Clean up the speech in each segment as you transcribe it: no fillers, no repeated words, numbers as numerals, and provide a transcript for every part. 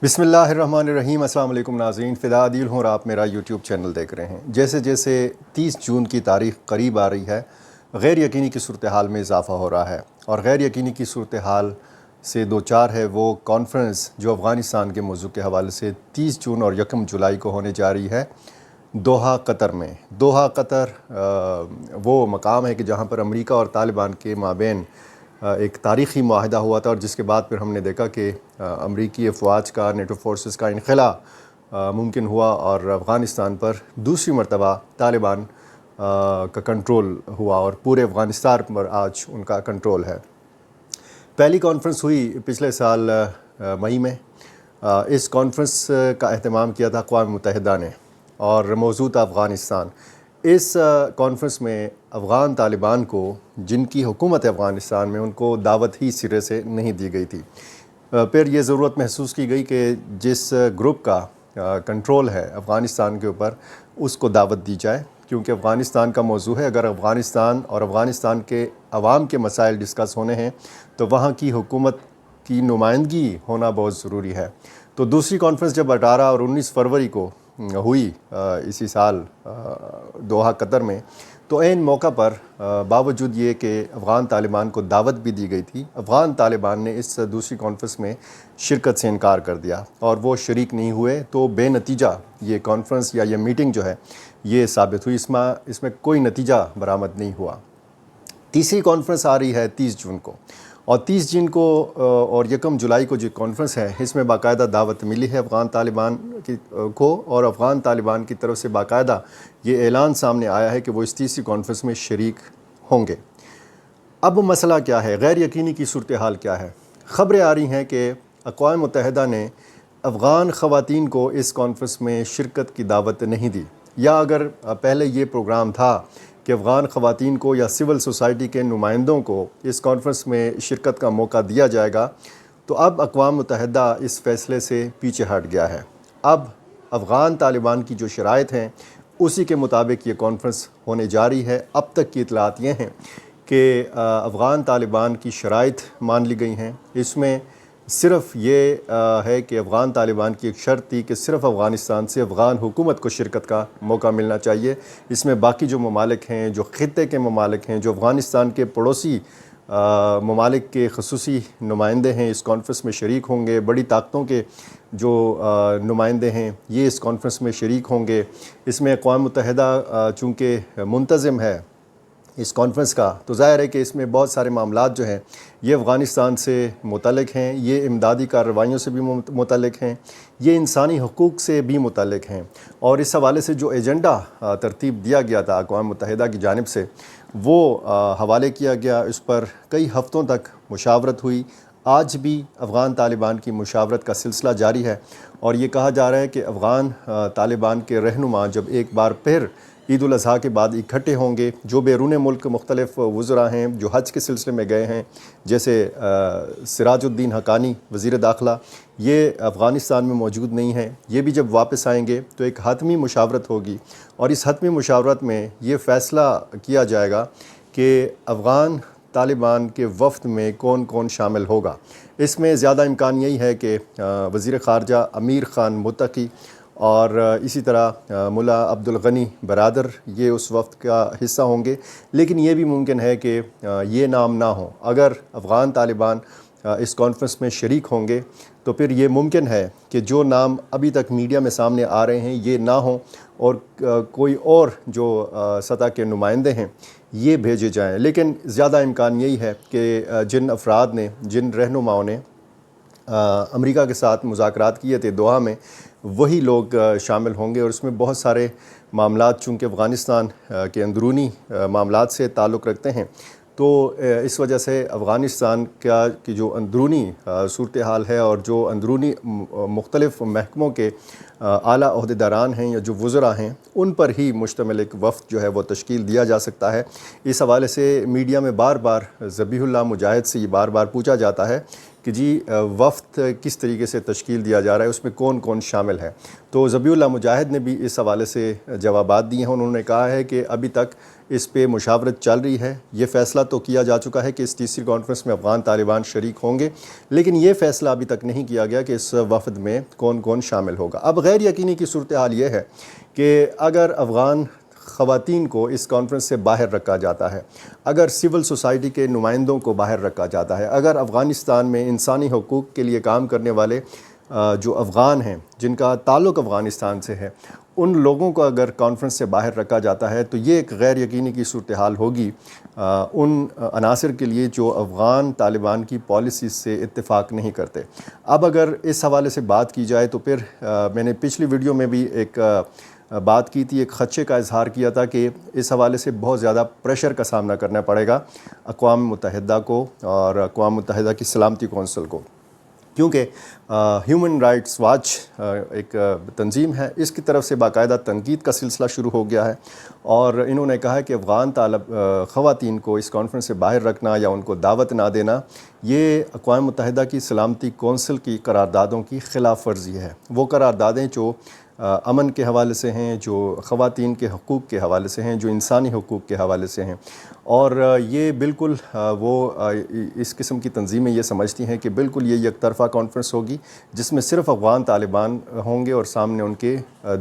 بسم اللہ الرحمن الرحیم۔ السلام علیکم ناظرین، فدا عدیل ہوں اور آپ میرا یوٹیوب چینل دیکھ رہے ہیں۔ جیسے جیسے 30 جون کی تاریخ قریب آ رہی ہے، غیر یقینی کی صورتحال میں اضافہ ہو رہا ہے، اور غیر یقینی کی صورتحال سے دو چار ہے وہ کانفرنس جو افغانستان کے موضوع کے حوالے سے 30 جون اور 1 جولائی کو ہونے جا رہی ہے دوحہ قطر میں۔ دوحہ قطر وہ مقام ہے کہ جہاں پر امریکہ اور طالبان کے مابین ایک تاریخی معاہدہ ہوا تھا، اور جس کے بعد پھر ہم نے دیکھا کہ امریکی افواج کا، نیٹو فورسز کا انخلا ممکن ہوا، اور افغانستان پر دوسری مرتبہ طالبان کا کنٹرول ہوا، اور پورے افغانستان پر آج ان کا کنٹرول ہے۔ پہلی کانفرنس ہوئی پچھلے سال مئی میں۔ اس کانفرنس کا اہتمام کیا تھا اقوام متحدہ نے، اور موضوع تھا افغانستان۔ اس کانفرنس میں افغان طالبان کو، جن کی حکومت افغانستان میں، ان کو دعوت ہی سرے سے نہیں دی گئی تھی۔ پھر یہ ضرورت محسوس کی گئی کہ جس گروپ کا کنٹرول ہے افغانستان کے اوپر، اس کو دعوت دی جائے، کیونکہ افغانستان کا موضوع ہے۔ اگر افغانستان اور افغانستان کے عوام کے مسائل ڈسکس ہونے ہیں تو وہاں کی حکومت کی نمائندگی ہونا بہت ضروری ہے۔ تو دوسری کانفرنس جب 18 اور 19 فروری کو ہوئی اسی سال دوحہ قطر میں، تو عین موقع پر باوجود یہ کہ افغان طالبان کو دعوت بھی دی گئی تھی، افغان طالبان نے اس دوسری کانفرنس میں شرکت سے انکار کر دیا، اور وہ شریک نہیں ہوئے۔ تو بے نتیجہ یہ کانفرنس یا یہ میٹنگ جو ہے یہ ثابت ہوئی، اس میں کوئی نتیجہ برآمد نہیں ہوا۔ تیسری کانفرنس آ رہی ہے 30 جون کو، اور 30 جون کو اور 1 جولائی کو جو کانفرنس ہے، اس میں باقاعدہ دعوت ملی ہے افغان طالبان کو، اور افغان طالبان کی طرف سے باقاعدہ یہ اعلان سامنے آیا ہے کہ وہ اس تیسری کانفرنس میں شریک ہوں گے۔ اب مسئلہ کیا ہے؟ غیر یقینی کی صورتحال کیا ہے؟ خبریں آ رہی ہیں کہ اقوام متحدہ نے افغان خواتین کو اس کانفرنس میں شرکت کی دعوت نہیں دی، یا اگر پہلے یہ پروگرام تھا کہ افغان خواتین کو یا سول سوسائٹی کے نمائندوں کو اس کانفرنس میں شرکت کا موقع دیا جائے گا، تو اب اقوام متحدہ اس فیصلے سے پیچھے ہٹ گیا ہے۔ اب افغان طالبان کی جو شرائط ہیں اسی کے مطابق یہ کانفرنس ہونے جا رہی ہے۔ اب تک کی اطلاعات یہ ہیں کہ افغان طالبان کی شرائط مان لی گئی ہیں۔ اس میں صرف یہ ہے کہ افغان طالبان کی ایک شرط تھی کہ صرف افغانستان سے افغان حکومت کو شرکت کا موقع ملنا چاہیے۔ اس میں باقی جو ممالک ہیں، جو خطے کے ممالک ہیں، جو افغانستان کے پڑوسی ممالک کے خصوصی نمائندے ہیں، اس کانفرنس میں شریک ہوں گے۔ بڑی طاقتوں کے جو نمائندے ہیں یہ اس کانفرنس میں شریک ہوں گے۔ اس میں اقوام متحدہ چونکہ منتظم ہے اس کانفرنس کا، تو ظاہر ہے کہ اس میں بہت سارے معاملات جو ہیں یہ افغانستان سے متعلق ہیں، یہ امدادی کارروائیوں سے بھی متعلق ہیں، یہ انسانی حقوق سے بھی متعلق ہیں، اور اس حوالے سے جو ایجنڈا ترتیب دیا گیا تھا اقوام متحدہ کی جانب سے، وہ حوالے کیا گیا۔ اس پر کئی ہفتوں تک مشاورت ہوئی۔ آج بھی افغان طالبان کی مشاورت کا سلسلہ جاری ہے، اور یہ کہا جا رہا ہے کہ افغان طالبان کے رہنما جب ایک بار پھر عید الاضحیٰ کے بعد اکٹھے ہوں گے، جو بیرون ملک مختلف وزراء ہیں جو حج کے سلسلے میں گئے ہیں، جیسے سراج الدین حقانی وزیر داخلہ، یہ افغانستان میں موجود نہیں ہیں، یہ بھی جب واپس آئیں گے تو ایک حتمی مشاورت ہوگی، اور اس حتمی مشاورت میں یہ فیصلہ کیا جائے گا کہ افغان طالبان کے وفد میں کون کون شامل ہوگا۔ اس میں زیادہ امکان یہی ہے کہ وزیر خارجہ امیر خان متقی اور اسی طرح ملا عبدالغنی برادر یہ اس وفد کا حصہ ہوں گے، لیکن یہ بھی ممکن ہے کہ یہ نام نہ ہوں۔ اگر افغان طالبان اس کانفرنس میں شریک ہوں گے تو پھر یہ ممکن ہے کہ جو نام ابھی تک میڈیا میں سامنے آ رہے ہیں یہ نہ ہوں، اور کوئی اور جو سطح کے نمائندے ہیں یہ بھیجے جائیں۔ لیکن زیادہ امکان یہی ہے کہ جن افراد نے، جن رہنماؤں نے امریکہ کے ساتھ مذاکرات کیے تھے دوحہ میں، وہی لوگ شامل ہوں گے، اور اس میں بہت سارے معاملات چونکہ افغانستان کے اندرونی معاملات سے تعلق رکھتے ہیں، تو اس وجہ سے افغانستان کی جو اندرونی صورتحال ہے، اور جو اندرونی مختلف محکموں کے اعلیٰ عہدیداران ہیں یا جو وزراء ہیں، ان پر ہی مشتمل ایک وفد جو ہے وہ تشکیل دیا جا سکتا ہے۔ اس حوالے سے میڈیا میں بار بار ذبیح اللہ مجاہد سے یہ بار بار پوچھا جاتا ہے کہ جی وفد کس طریقے سے تشکیل دیا جا رہا ہے، اس میں کون کون شامل ہے۔ تو ذبیح اللہ مجاہد نے بھی اس حوالے سے جوابات دیے ہیں۔ انہوں نے کہا ہے کہ ابھی تک اس پہ مشاورت چل رہی ہے، یہ فیصلہ تو کیا جا چکا ہے کہ اس تیسری کانفرنس میں افغان طالبان شریک ہوں گے، لیکن یہ فیصلہ ابھی تک نہیں کیا گیا کہ اس وفد میں کون کون شامل ہوگا۔ اب غیر یقینی کی صورتحال یہ ہے کہ اگر افغان خواتین کو اس کانفرنس سے باہر رکھا جاتا ہے، اگر سول سوسائٹی کے نمائندوں کو باہر رکھا جاتا ہے، اگر افغانستان میں انسانی حقوق کے لیے کام کرنے والے جو افغان ہیں جن کا تعلق افغانستان سے ہے، ان لوگوں کو اگر کانفرنس سے باہر رکھا جاتا ہے تو یہ ایک غیر یقینی کی صورتحال ہوگی ان عناصر کے لیے جو افغان طالبان کی پالیسیز سے اتفاق نہیں کرتے۔ اب اگر اس حوالے سے بات کی جائے تو پھر میں نے پچھلی ویڈیو میں بھی ایک بات کی تھی، ایک خدشے کا اظہار کیا تھا کہ اس حوالے سے بہت زیادہ پریشر کا سامنا کرنا پڑے گا اقوام متحدہ کو اور اقوام متحدہ کی سلامتی کونسل کو، کیونکہ ہیومن رائٹس واچ ایک تنظیم ہے، اس کی طرف سے باقاعدہ تنقید کا سلسلہ شروع ہو گیا ہے، اور انہوں نے کہا ہے کہ افغان خواتین کو اس کانفرنس سے باہر رکھنا یا ان کو دعوت نہ دینا یہ اقوام متحدہ کی سلامتی کونسل کی قراردادوں کی خلاف ورزی ہے۔ وہ قراردادیں جو امن کے حوالے سے ہیں، جو خواتین کے حقوق کے حوالے سے ہیں، جو انسانی حقوق کے حوالے سے ہیں، اور یہ بالکل وہ اس قسم کی تنظیمیں یہ سمجھتی ہیں کہ بالکل یہ یک طرفہ کانفرنس ہوگی جس میں صرف افغان طالبان ہوں گے اور سامنے ان کے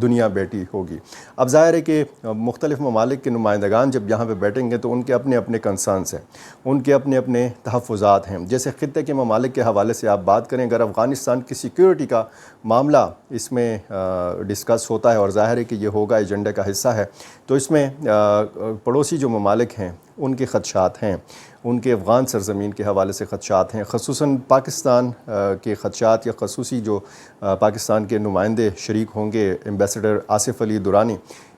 دنیا بیٹھی ہوگی۔ اب ظاہر ہے کہ مختلف ممالک کے نمائندگان جب یہاں پہ بیٹھیں گے تو ان کے اپنے اپنے کنسرنس ہیں، ان کے اپنے اپنے تحفظات ہیں۔ جیسے خطے کے ممالک کے حوالے سے آپ بات کریں، اگر افغانستان کی سیکیورٹی کا معاملہ اس میں ڈسکس ہوتا ہے، اور ظاہر ہے کہ یہ ہوگا، ایجنڈے کا حصہ ہے، تو اس میں پڑوسی جو ممالک ہیں ان کے خدشات ہیں، ان کے افغان سرزمین کے حوالے سے خدشات ہیں، خصوصاً پاکستان کے خدشات، یا خصوصی جو پاکستان کے نمائندے شریک ہوں گے، ایمبیسڈر آصف علی درانی،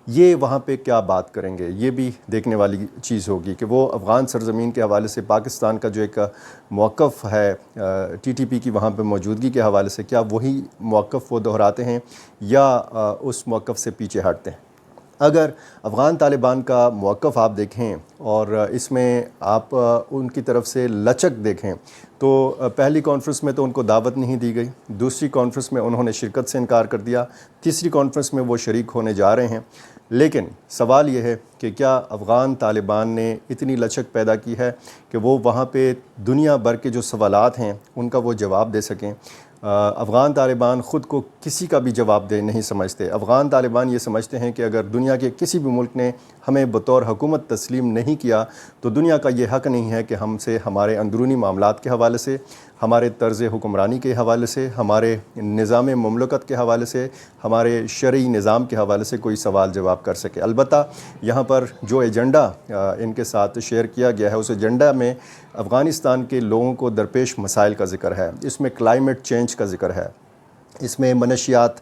یہ وہاں پہ کیا بات کریں گے، یہ بھی دیکھنے والی چیز ہوگی کہ وہ افغان سرزمین کے حوالے سے پاکستان کا جو ایک موقف ہے ٹی ٹی پی کی وہاں پہ موجودگی کے حوالے سے، کیا وہی موقف وہ دہراتے ہیں یا اس موقف سے پیچھے ہٹتے ہیں۔ اگر افغان طالبان کا موقف آپ دیکھیں اور اس میں آپ ان کی طرف سے لچک دیکھیں تو پہلی کانفرنس میں تو ان کو دعوت نہیں دی گئی، دوسری کانفرنس میں انہوں نے شرکت سے انکار کر دیا، تیسری کانفرنس میں وہ شریک ہونے جا رہے ہیں۔ لیکن سوال یہ ہے کہ کیا افغان طالبان نے اتنی لچک پیدا کی ہے کہ وہ وہاں پہ دنیا بھر کے جو سوالات ہیں ان کا وہ جواب دے سکیں؟ افغان طالبان خود کو کسی کا بھی جواب دہ نہیں سمجھتے۔ افغان طالبان یہ سمجھتے ہیں کہ اگر دنیا کے کسی بھی ملک نے ہمیں بطور حکومت تسلیم نہیں کیا تو دنیا کا یہ حق نہیں ہے کہ ہم سے ہمارے اندرونی معاملات کے حوالے سے، ہمارے طرز حکمرانی کے حوالے سے، ہمارے نظام مملکت کے حوالے سے، ہمارے شرعی نظام کے حوالے سے کوئی سوال جواب کر سکے۔ البتہ یہاں پر جو ایجنڈا ان کے ساتھ شیئر کیا گیا ہے، اس ایجنڈا میں افغانستان کے لوگوں کو درپیش مسائل کا ذکر ہے، اس میں کلائمیٹ چینج کا ذکر ہے، اس میں منشیات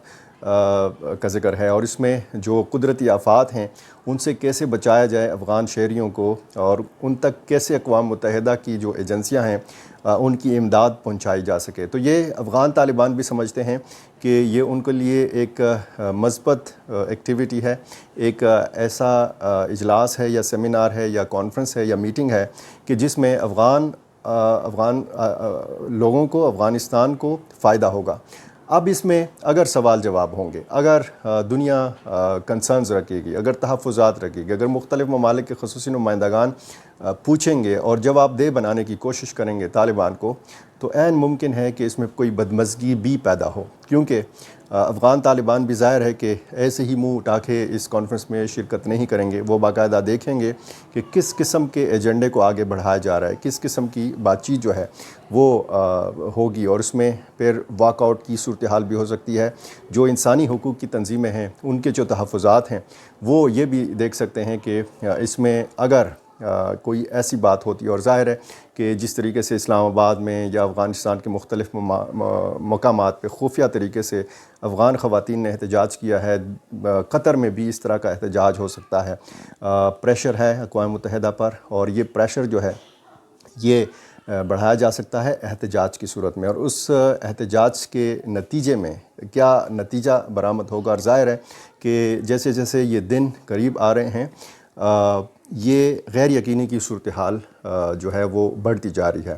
کا ذکر ہے، اور اس میں جو قدرتی آفات ہیں ان سے کیسے بچایا جائے افغان شہریوں کو، اور ان تک کیسے اقوام متحدہ کی جو ایجنسیاں ہیں ان کی امداد پہنچائی جا سکے۔ تو یہ افغان طالبان بھی سمجھتے ہیں کہ یہ ان کے لیے ایک مثبت ایکٹیویٹی ہے، ایک ایسا اجلاس ہے یا سیمینار ہے یا کانفرنس ہے یا میٹنگ ہے کہ جس میں افغان لوگوں کو، افغانستان کو فائدہ ہوگا۔ اب اس میں اگر سوال جواب ہوں گے، اگر دنیا کنسرنز رکھے گی، اگر تحفظات رکھے گی، اگر مختلف ممالک کے خصوصی نمائندگان پوچھیں گے اور جواب دہ بنانے کی کوشش کریں گے طالبان کو، تو عین ممکن ہے کہ اس میں کوئی بدمزگی بھی پیدا ہو، کیونکہ افغان طالبان بھی ظاہر ہے کہ ایسے ہی منہ اٹھا کے اس کانفرنس میں شرکت نہیں کریں گے۔ وہ باقاعدہ دیکھیں گے کہ کس قسم کے ایجنڈے کو آگے بڑھایا جا رہا ہے، کس قسم کی بات چیت جو ہے وہ ہوگی، اور اس میں پھر واک آؤٹ کی صورتحال بھی ہو سکتی ہے۔ جو انسانی حقوق کی تنظیمیں ہیں ان کے جو تحفظات ہیں وہ یہ بھی دیکھ سکتے ہیں کہ اس میں اگر کوئی ایسی بات ہوتی ہے، اور ظاہر ہے کہ جس طریقے سے اسلام آباد میں یا افغانستان کے مختلف مقامات پہ خفیہ طریقے سے افغان خواتین نے احتجاج کیا ہے، قطر میں بھی اس طرح کا احتجاج ہو سکتا ہے۔ پریشر ہے اقوام متحدہ پر، اور یہ پریشر جو ہے یہ بڑھایا جا سکتا ہے احتجاج کی صورت میں، اور اس احتجاج کے نتیجے میں کیا نتیجہ برآمد ہوگا۔ اور ظاہر ہے کہ جیسے جیسے یہ دن قریب آ رہے ہیں یہ غیر یقینی کی صورتحال جو ہے وہ بڑھتی جا رہی ہے۔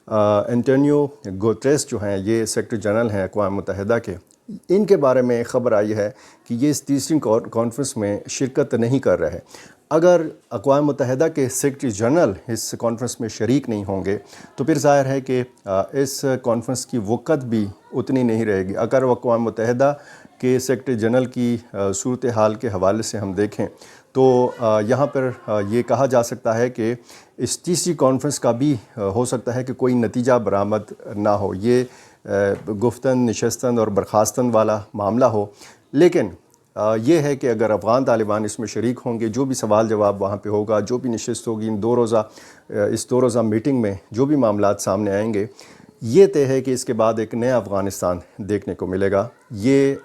انٹونیو گوتریس جو ہیں، یہ سیکرٹری جنرل ہیں اقوام متحدہ کے، ان کے بارے میں خبر آئی ہے کہ یہ اس تیسری کانفرنس میں شرکت نہیں کر رہے۔ اگر اقوام متحدہ کے سیکرٹری جنرل اس کانفرنس میں شریک نہیں ہوں گے تو پھر ظاہر ہے کہ اس کانفرنس کی وقت بھی اتنی نہیں رہے گی۔ اگر اقوام متحدہ کے سیکرٹری جنرل کی صورتحال کے حوالے سے ہم دیکھیں تو یہاں پر یہ کہا جا سکتا ہے کہ اس تیسری کانفرنس کا بھی ہو سکتا ہے کہ کوئی نتیجہ برآمد نہ ہو، یہ گفتن نشستن اور برخاستن والا معاملہ ہو۔ لیکن یہ ہے کہ اگر افغان طالبان اس میں شریک ہوں گے، جو بھی سوال جواب وہاں پہ ہوگا، جو بھی نشست ہوگی اس دو روزہ میٹنگ میں جو بھی معاملات سامنے آئیں گے، یہ طے ہے کہ اس کے بعد ایک نیا افغانستان دیکھنے کو ملے گا۔ یہ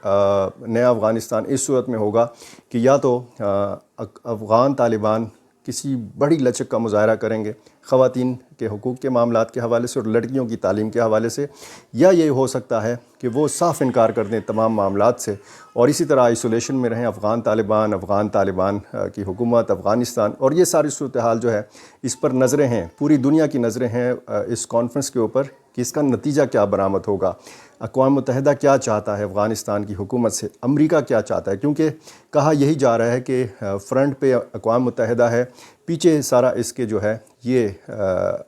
نیا افغانستان اس صورت میں ہوگا کہ یا تو افغان طالبان کسی بڑی لچک کا مظاہرہ کریں گے خواتین کے حقوق کے معاملات کے حوالے سے اور لڑکیوں کی تعلیم کے حوالے سے، یا یہ ہو سکتا ہے کہ وہ صاف انکار کر دیں تمام معاملات سے اور اسی طرح آئسولیشن میں رہیں افغان طالبان کی حکومت افغانستان۔ اور یہ ساری صورتحال جو ہے اس پر نظریں ہیں، پوری دنیا کی نظریں ہیں اس کانفرنس کے اوپر کہ اس کا نتیجہ کیا برآمد ہوگا، اقوام متحدہ کیا چاہتا ہے افغانستان کی حکومت سے، امریکہ کیا چاہتا ہے، کیونکہ کہا یہی جا رہا ہے کہ فرنٹ پہ اقوام متحدہ ہے، پیچھے سارا اس کے جو ہے یہ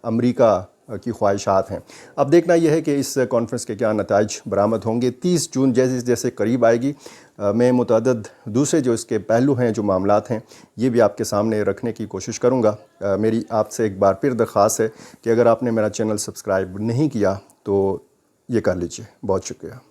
امریکہ کی خواہشات ہیں۔ اب دیکھنا یہ ہے کہ اس کانفرنس کے کیا نتائج برآمد ہوں گے۔ 30 جون جیسے جیسے قریب آئے گی میں متعدد دوسرے جو اس کے پہلو ہیں، جو معاملات ہیں، یہ بھی آپ کے سامنے رکھنے کی کوشش کروں گا۔ میری آپ سے ایک بار پھر درخواست ہے کہ اگر آپ نے میرا چینل سبسکرائب نہیں کیا تو یہ کر لیجئے۔ بہت شکریہ۔